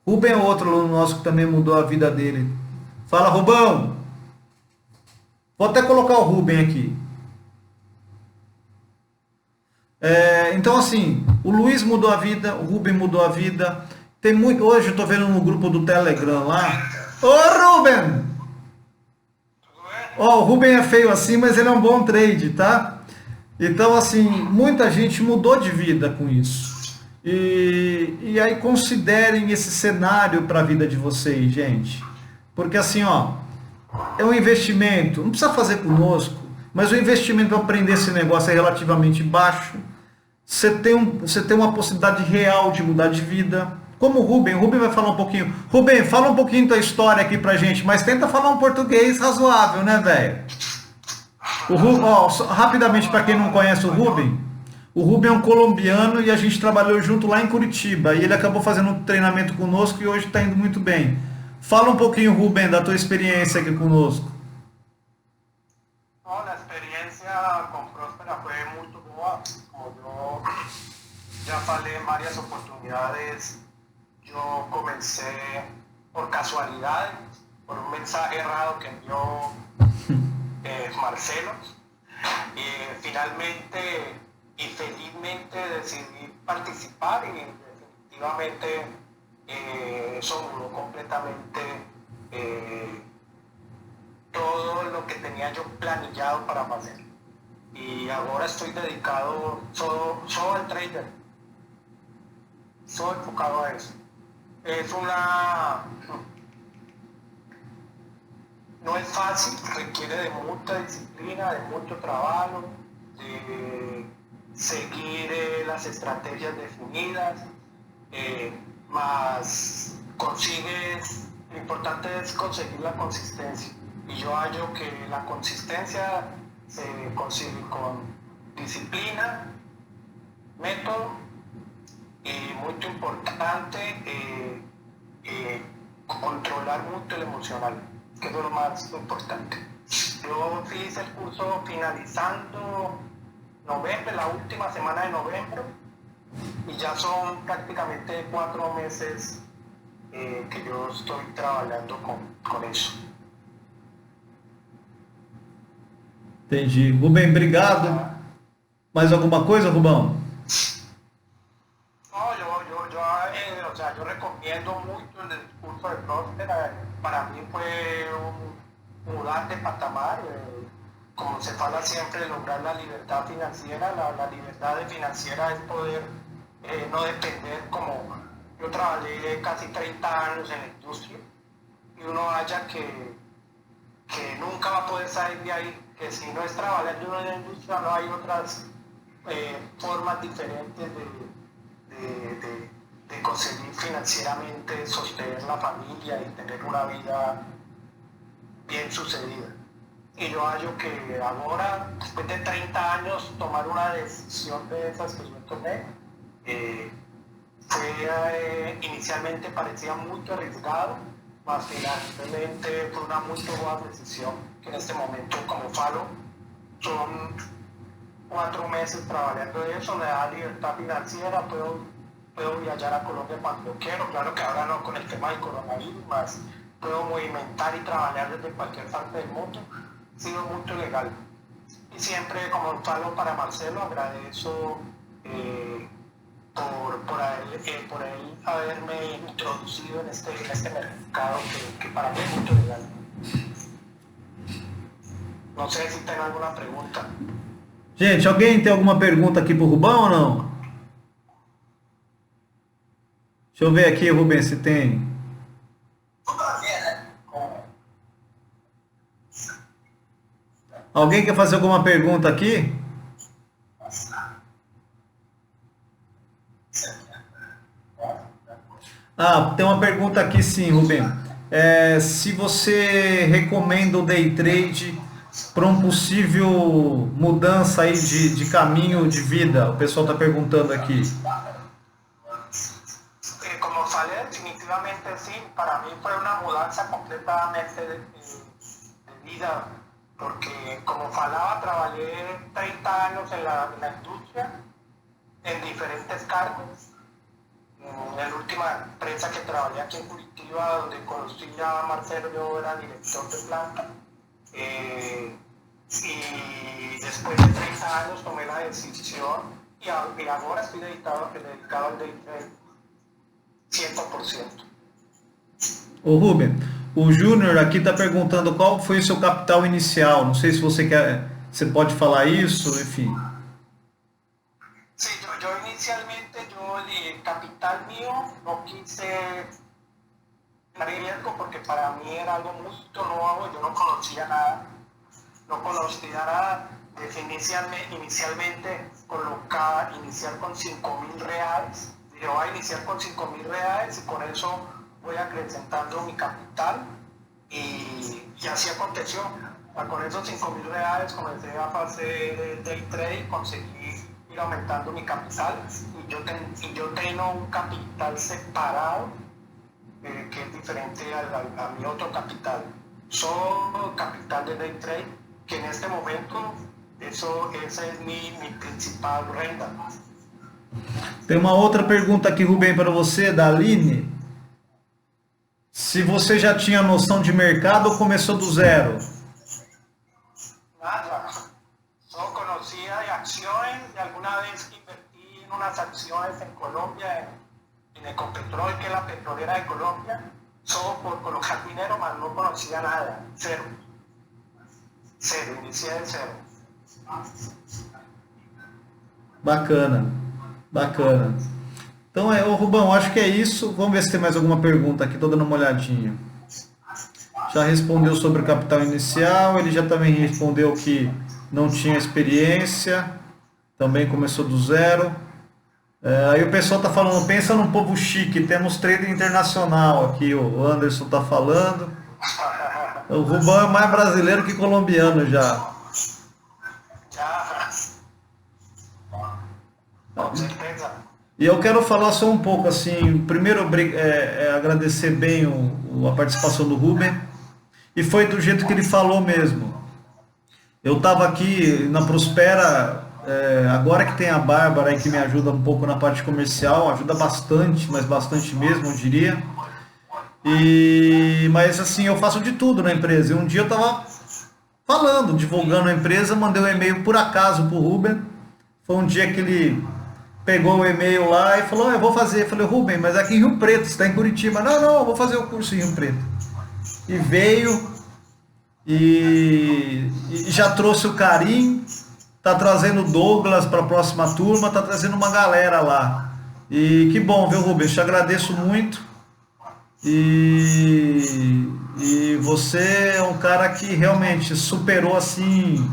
Rubem é outro aluno nosso que também mudou a vida dele. Fala, Rubão! Vou até colocar o Rubem aqui. Então, assim, o Luiz mudou a vida, o Rubem mudou a vida. Tem muito. Hoje eu tô vendo no grupo do Telegram lá. Ô, Rubem! O Rubem é feio assim, mas ele é um bom trade, tá? Então, assim, muita gente mudou de vida com isso. E aí considerem esse cenário para a vida de vocês, gente. Porque assim, é um investimento, não precisa fazer conosco, mas o investimento para aprender esse negócio é relativamente baixo. Você tem uma possibilidade real de mudar de vida. Como o Rubem vai falar um pouquinho. Rubem, fala um pouquinho tua história aqui pra gente, mas tenta falar um português razoável, né, velho? Rapidamente, para quem não conhece o Rubem é um colombiano e a gente trabalhou junto lá em Curitiba. E ele acabou fazendo um treinamento conosco e hoje está indo muito bem. Fala um pouquinho, Rubem, da tua experiência aqui conosco. A experiência com Próspera foi muito boa. Como eu já falei em várias oportunidades, eu comecei por casualidade, por um mensagem errado que enviou Marcelo. Y finalmente y felizmente decidí participar y definitivamente eso mudó completamente todo lo que tenía yo planillado para hacer. Y ahora estoy dedicado solo al trader, solo enfocado a eso. No es fácil, requiere de mucha disciplina, de mucho trabajo, de seguir las estrategias definidas, más lo importante es conseguir la consistencia. Y yo hallo que la consistencia se consigue con disciplina, método y muy importante, controlar mucho el emocional, que es lo más importante. Yo hice el curso finalizando noviembre, la última semana de noviembre, y ya son prácticamente 4 meses que yo estoy trabajando con eso. Entendi. Rubem, obrigado. Mais alguma coisa, Rubão? Yo recomiendo mucho el curso de Próspera. Para mí fue un mudar de patamar. Como se habla siempre, lograr la libertad financiera. La libertad financiera es poder no depender, como yo trabajé casi 30 años en la industria, y uno haya que nunca va a poder salir de ahí, que si no es trabajando en la industria no hay otras formas diferentes de conseguir financieramente sostener la familia y tener una vida bien sucedida. Y yo hallo que ahora, después de 30 años, tomar una decisión de esas que yo tomé, inicialmente parecía muy arriesgado, mas finalmente fue una muy buena decisión, que en este momento como falo son 4 meses trabajando en eso, me da libertad financiera, puedo viajar a Colombia cuando quiero, claro que ahora no con el tema del coronavirus, mas puedo movimentar y trabajar desde cualquier parte del mundo, ha sido muy legal. Y siempre como falo para Marcelo, agradezco por él haberme introducido en este mercado que para mí es muy legal. Não sei se tem alguma pergunta. Gente, alguém tem alguma pergunta aqui pro Rubão ou não? Deixa eu ver aqui, Rubens, se tem. Alguém quer fazer alguma pergunta aqui? Ah, tem uma pergunta aqui sim, Rubem. Se você recomenda o day trade para um possível mudança aí de caminho de vida, o pessoal está perguntando aqui. Como falei, definitivamente sim, para mim foi uma mudança completamente de vida, porque como falava, trabalhei 30 anos na indústria, em diferentes cargos. En la última empresa que trabajé aquí en Curitiba, donde conocí a Marcelo, yo era director de planta. Y después de 30 años tomé la decisión y ahora estoy dedicado al day trade 100%. Ô Rubem, o Júnior aqui está perguntando qual foi o seu capital inicial. Não sei se você pode falar isso, enfim. Sí, yo inicialmente, el capital mío no quise dar riesgo porque para mí era algo muy nuevo, yo no conocía nada. Inicialmente iniciar con 5.000 reales. Dije, voy a iniciar con 5.000 reales y con eso voy acrecentando mi capital y así aconteció. Con esos 5.000 reales comencé a hacer day trade, conseguí ir aumentando mi capital y yo tengo un capital separado que es diferente a mi otro capital. Solo capital de day trade, que en este momento esa es mi principal renda. Tem uma outra pergunta aqui, Rubem, para você, da Aline. Se você já tinha noção de mercado ou começou do zero? Nada. Solo conocía de acciones y alguna vez invertí en unas acciones en Colombia, en Ecopetrol, que es la petrolera de Colombia, solo por colocar dinero, mas no conocía nada. Cero, inicié de cero. Bacana. Então, Rubão, acho que é isso. Vamos ver se tem mais alguma pergunta aqui, estou dando uma olhadinha. Já respondeu sobre o capital inicial, ele já também respondeu que não tinha experiência, também começou do zero. Aí o pessoal está falando, pensa num povo chique, temos trader internacional aqui, o Anderson está falando. O Rubão é mais brasileiro que colombiano já. Com certeza. E eu quero falar só um pouco assim, primeiro agradecer bem a participação do Rubem, e foi do jeito que ele falou mesmo. Eu estava aqui na Prospera, agora que tem a Bárbara aí que me ajuda um pouco na parte comercial, ajuda bastante, mas bastante mesmo, eu diria. Mas assim, eu faço de tudo na empresa. E um dia eu estava falando, divulgando a empresa, mandei um e-mail por acaso para o Rubem. Foi um dia que ele pegou o e-mail lá e falou, eu vou fazer. Eu falei, Rubem, mas aqui em Rio Preto, você está em Curitiba. Não, eu vou fazer o curso em Rio Preto. E veio e já trouxe o Carim, tá trazendo o Douglas para a próxima turma, tá trazendo uma galera lá. E que bom, viu, Rubens? Te agradeço muito. E você é um cara que realmente superou assim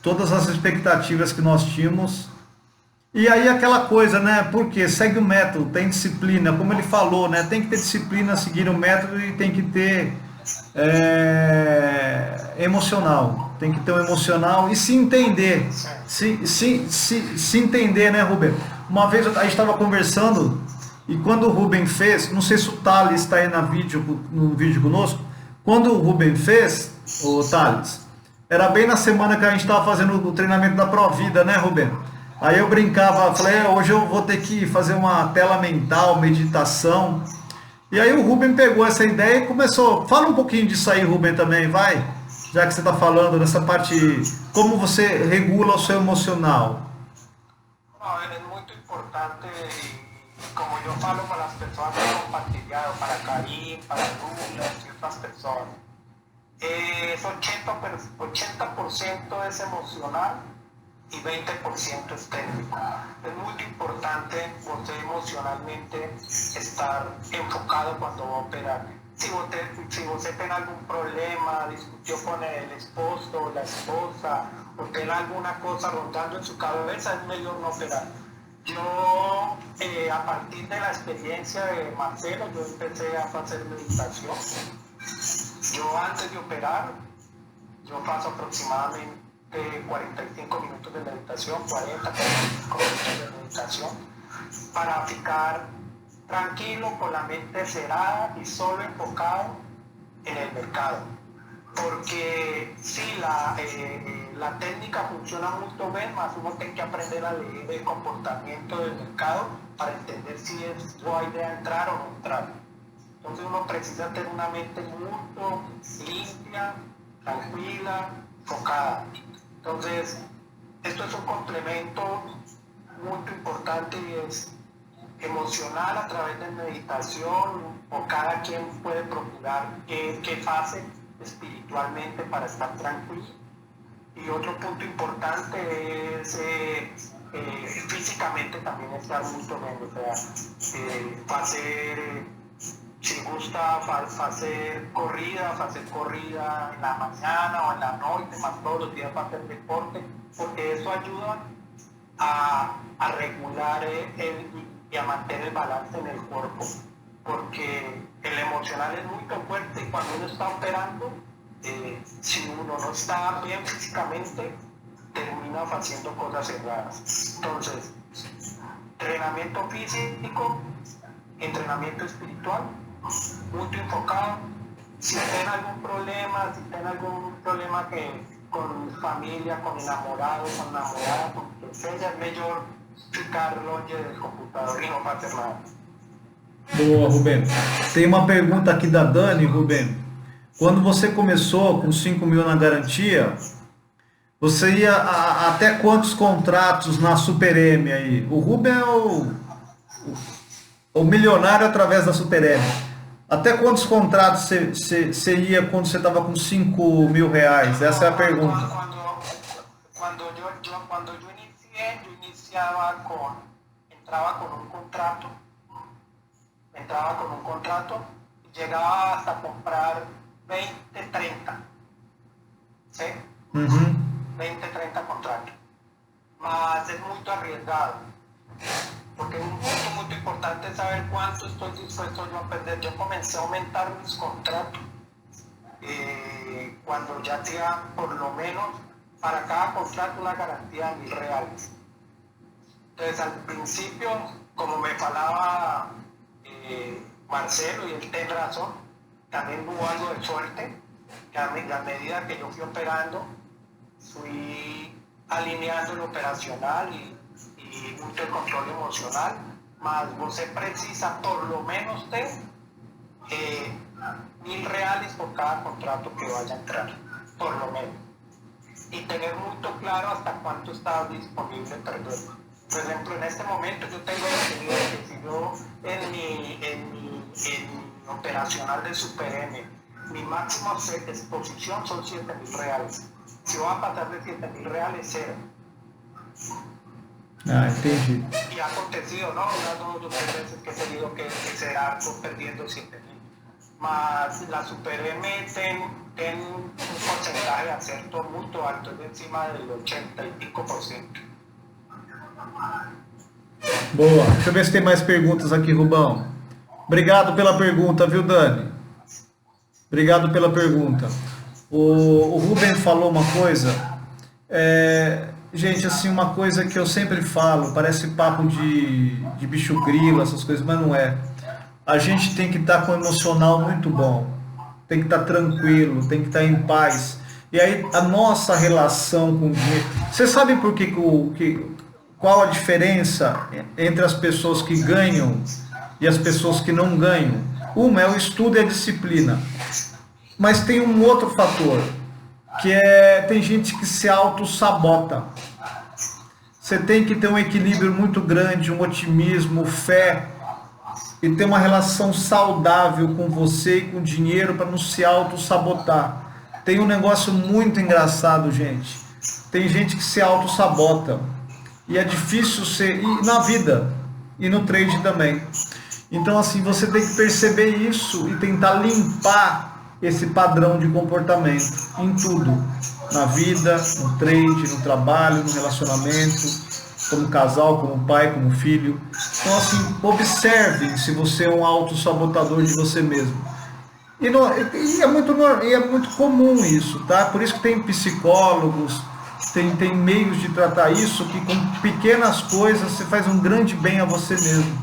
todas as expectativas que nós tínhamos. E aí aquela coisa, né? Porque segue o método, tem disciplina, como ele falou, né? Tem que ter disciplina, seguir o método e tem que ter emocional. Tem que ter um emocional e se entender. Se entender, né, Rubem? Uma vez a gente estava conversando e quando o Rubem fez, não sei se o Thales está aí no vídeo conosco, quando o Rubem fez, o Thales, era bem na semana que a gente estava fazendo o treinamento da Provida, né, Rubem? Aí eu brincava, falei, hoje eu vou ter que fazer uma tela mental, meditação. E aí o Rubem pegou essa ideia e começou. Fala um pouquinho disso aí, Rubem, também, vai. Já que você está falando dessa parte, como você regula o seu emocional. No, es muy importante y como yo falo para las personas que he compartido, para Karim, para Douglas y otras personas, es 80% es emocional y 20% es técnico. Es muy importante usted emocionalmente estar enfocado cuando va a operar. Si usted tiene algún problema, discutió con el esposo o la esposa, o tiene alguna cosa rondando en su cabeza, es mejor no operar. Yo, a partir de la experiencia de Marcelo, yo empecé a hacer meditación. Yo antes de operar, yo paso aproximadamente 45 minutos de meditación, 45 minutos de meditación, para ficar tranquilo, con la mente cerrada y solo enfocado en el mercado. Porque sí, la técnica funciona muy bien, más uno tiene que aprender a leer el comportamiento del mercado para entender si es buena idea entrar o no entrar. Entonces uno precisa tener una mente muy limpia, tranquila, enfocada. Entonces, esto es un complemento muy importante y es emocional a través de meditación, o cada quien puede procurar qué fase espiritualmente para estar tranquilo. Y otro punto importante es físicamente también estar muy bien, o sea, hacer, si gusta hacer corrida en la mañana o en la noche, más todos los días para hacer deporte, porque eso ayuda a regular y a mantener el balance en el cuerpo, porque el emocional es muy fuerte y cuando uno está operando, si uno no está bien físicamente, termina haciendo cosas erradas. Entonces, entrenamiento físico, entrenamiento espiritual, muy enfocado. Si tienen algún problema que con familia, con enamorado, con enamorada, con quien sea, es mejor ficar longe del computador e não fazer nada. Boa, Rubem. Tem uma pergunta aqui da Dani, Rubem. Quando você começou com 5 mil na garantia, você ia até quantos contratos na Super M aí? O Rubem é o milionário através da Super M. Até quantos contratos você ia quando você estava com 5 mil reais? Essa é a pergunta. Quando eu iniciei, entrava com um contrato e chegava hasta comprar 20, 30. ¿Sí? 20, 30 contratos. Mas é muito arriesgado. Porque un punto muy importante es saber cuánto estoy dispuesto yo a perder. Yo comencé a aumentar mis contratos cuando ya tenía por lo menos para cada contrato una garantía de $1,000. Entonces al principio, como me falaba Marcelo, y él tiene razón, también hubo algo de suerte, que a medida que yo fui operando, fui alineando el operacional y mucho el control emocional, mas você precisa por lo menos ter $1,000 por cada contrato que vaya a entrar, por lo menos. Y tener muy claro hasta cuánto está disponible perder. Por ejemplo, en este momento yo tengo definido que si yo en mi operacional de Super M, mi máxima exposición son $7,000. Si voy a pasar de $7,000, cero. Ah, entendi. Y ha acontecido, ¿no? Unas 2 o 3 veces que he tenido que cerrar perdiendo 7,000. Mas la Super M tiene un porcentaje de acierto muy alto, es de encima del 85%. Boa. Deixa eu ver se tem mais perguntas aqui, Rubão. Obrigado pela pergunta, viu, Dani? Obrigado pela pergunta. O Rubem falou uma coisa, gente, assim, uma coisa que eu sempre falo, parece papo de bicho grilo, essas coisas, mas não é. A gente tem que estar com o emocional muito bom, tem que estar tranquilo, tem que estar em paz. E aí a nossa relação com o dinheiro. Vocês sabem por qual a diferença entre as pessoas que ganham e as pessoas que não ganham? Uma é o estudo e a disciplina. Mas tem um outro fator, que tem gente que se auto-sabota. Você tem que ter um equilíbrio muito grande, um otimismo, fé, e ter uma relação saudável com você e com o dinheiro para não se auto-sabotar. Tem um negócio muito engraçado, gente. Tem gente que se auto-sabota. E é difícil ser, e na vida, e no trade também. Então, assim, você tem que perceber isso e tentar limpar esse padrão de comportamento em tudo. Na vida, no trade, no trabalho, no relacionamento, como casal, como pai, como filho. Então, assim, observe se você é um autossabotador de você mesmo. E é muito comum isso, tá? Por isso que tem psicólogos, tem meios de tratar isso, que com pequenas coisas você faz um grande bem a você mesmo,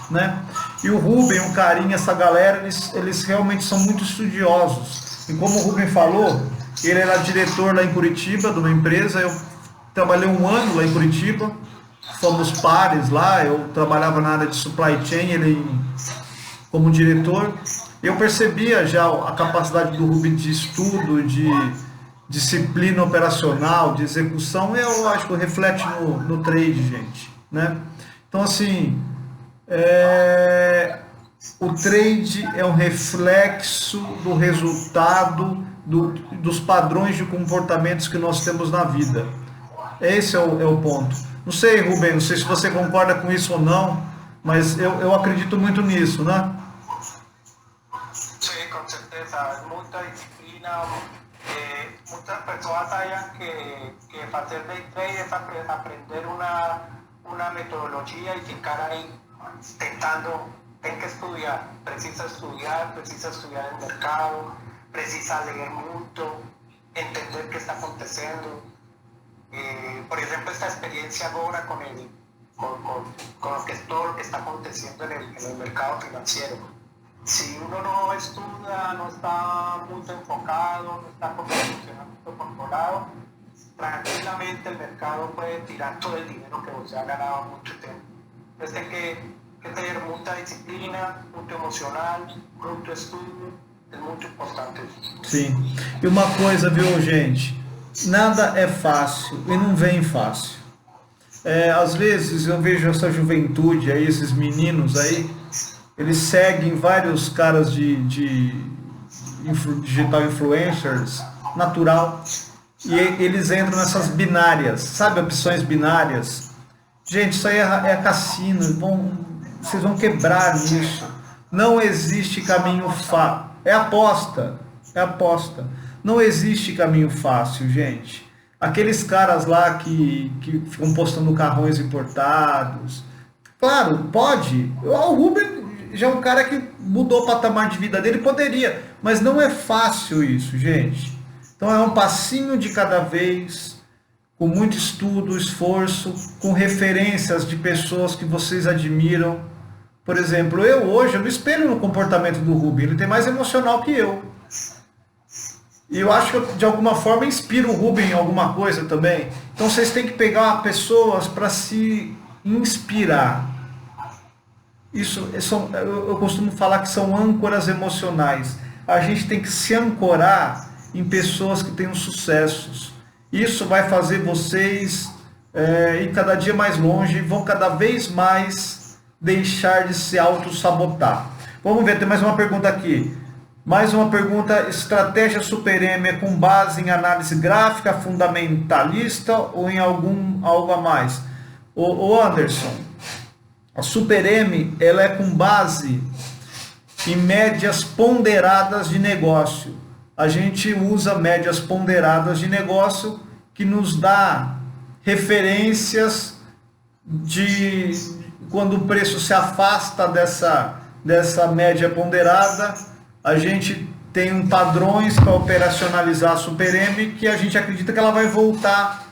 né? E o Rubem, o Carinha, essa galera, eles realmente são muito estudiosos. E como o Rubem falou, ele era diretor lá em Curitiba, de uma empresa, eu trabalhei 1 ano lá em Curitiba, fomos pares lá, eu trabalhava na área de supply chain, ele como diretor. Eu percebia já a capacidade do Rubem de estudo, de disciplina operacional, de execução, eu acho que reflete no trade, gente, né? Então, assim, o trade é um reflexo do resultado dos padrões de comportamentos que nós temos na vida. Esse é o ponto. Não sei, Rubem, não sei se você concorda com isso ou não, mas eu acredito muito nisso, né? Sí, con certeza. Mucha disciplina. Muchas personas hayan que hacer day trade es aprender una metodología y ficar ahí tentando, ten que estudiar, precisa estudiar el mercado, precisa leer mucho, entender qué está aconteciendo. Por ejemplo, esta experiencia ahora con todo lo que está aconteciendo en el mercado financiero. Si uno no estudia, no está muy enfocado, no está con el funcionamiento controlado, tranquilamente el mercado puede tirar todo el dinero que se ha ganado mucho tiempo. Entonces hay que tener mucha disciplina, mucho emocional, mucho estudio, é muito importante. Sim. E uma coisa, viu, gente? Nada é fácil e não vem fácil. Às vezes eu vejo essa juventude aí, esses meninos aí, eles seguem vários caras de digital influencers, natural, e eles entram nessas binárias, sabe, opções binárias. Gente, isso aí é cassino, vocês vão quebrar nisso. Não existe caminho fácil. É aposta. Não existe caminho fácil, gente. Aqueles caras lá que ficam postando carrões importados. Claro, pode. O Rubem já é um cara que mudou o patamar de vida dele, poderia. Mas não é fácil isso, gente. Então é um passinho de cada vez, com muito estudo, esforço, com referências de pessoas que vocês admiram. Por exemplo, eu hoje me espelho no comportamento do Rubem, ele tem mais emocional que eu. E eu acho que eu, de alguma forma, inspiro o Rubem em alguma coisa também. Então vocês têm que pegar pessoas para se inspirar. Eu costumo falar que são âncoras emocionais. A gente tem que se ancorar em pessoas que tenham sucessos. Isso vai fazer vocês ir cada dia mais longe, vão cada vez mais deixar de se auto-sabotar. Vamos ver, tem mais uma pergunta aqui. Mais uma pergunta: estratégia Super M é com base em análise gráfica, fundamentalista ou em algo a mais? O Anderson, a Super M ela é com base em médias ponderadas de negócio. A gente usa médias ponderadas de negócio que nos dá referências de quando o preço se afasta dessa média ponderada, a gente tem padrões para operacionalizar a Super M que a gente acredita que ela vai voltar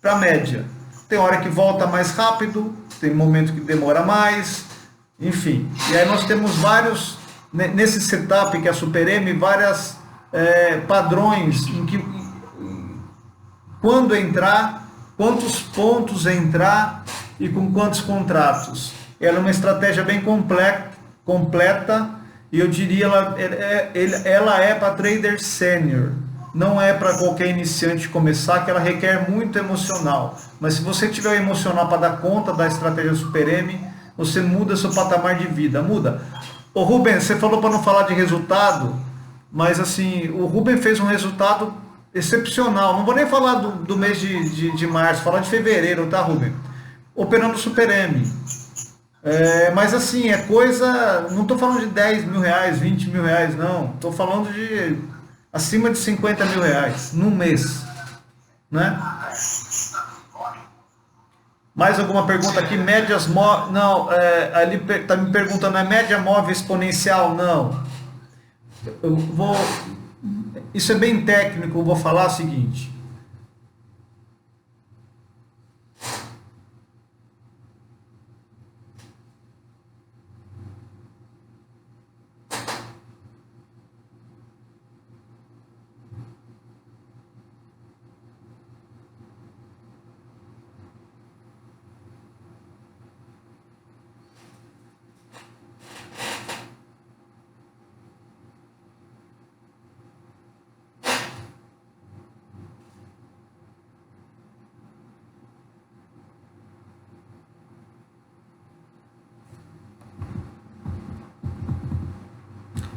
para a média. Tem hora que volta mais rápido, tem momento que demora mais, enfim. E aí nós temos vários, nesse setup que é a Super M, várias padrões em que quando entrar, quantos pontos entrar e com quantos contratos. Ela é uma estratégia bem completa e eu diria ela é para trader sênior, não é para qualquer iniciante começar, que ela requer muito emocional. Mas se você tiver emocional para dar conta da estratégia Super M, você muda seu patamar de vida, muda. Ô Rubens, você falou para não falar de resultado, mas assim, o Rubens fez um resultado excepcional. Não vou nem falar do mês de março, falar de fevereiro, tá, Rubens? Operando Super M. Mas assim, é coisa. Não estou falando de 10 mil reais, 20 mil reais, não. Estou falando de acima de 50 mil reais num mês. Né? Mais alguma pergunta aqui? Médias móveis. Não, ali está me perguntando, é média móvel exponencial? Não. Isso é bem técnico, eu vou falar o seguinte.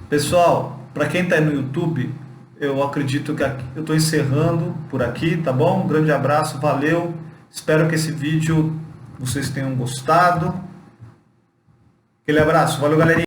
Pessoal, para quem está no YouTube, eu acredito que eu estou encerrando por aqui, tá bom? Um grande abraço, valeu. Espero que esse vídeo vocês tenham gostado. Aquele abraço, valeu, galerinha.